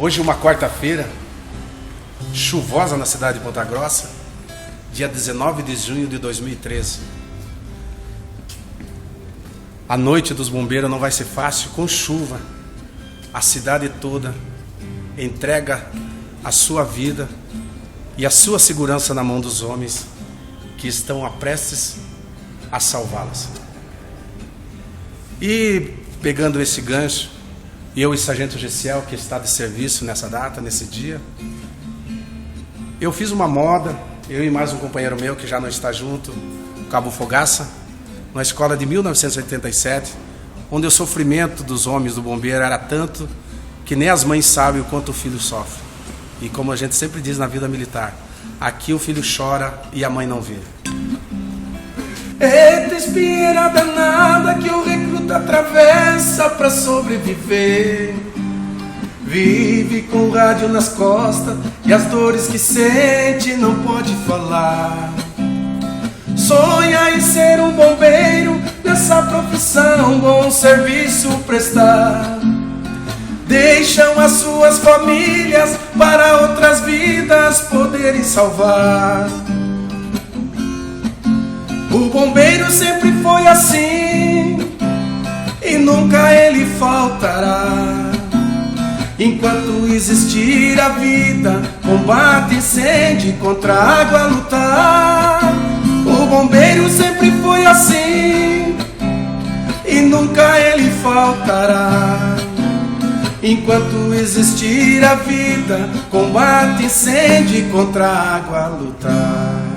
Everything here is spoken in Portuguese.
Hoje uma quarta-feira, chuvosa na cidade de Ponta Grossa, dia 19 de junho de 2013. A noite dos bombeiros não vai ser fácil com chuva. A cidade toda entrega a sua vida e a sua segurança na mão dos homens que estão prestes a salvá-las. E pegando esse gancho, eu e Sargento Gessiel, que está de serviço nessa data, nesse dia, eu fiz uma moda, eu e mais um companheiro meu que já não está junto, Cabo Fogaça, na escola de 1987, onde o sofrimento dos homens do bombeiro era tanto que nem as mães sabem o quanto o filho sofre. E como a gente sempre diz na vida militar, aqui o filho chora e a mãe não vê. Eita espinheira danada que o recruta atravessa pra sobreviver. Vive com o rádio nas costas e as dores que sente não pode falar. Sonha em ser um bombeiro, nessa profissão bom serviço prestar. Deixam as suas famílias para outras vidas poderem salvar. O bombeiro sempre foi assim e nunca ele faltará. Enquanto existir a vida, combate, incêndio, contra a água lutar. O bombeiro sempre foi assim e nunca ele faltará. Enquanto existir a vida, combate, incêndio, contra a água lutar.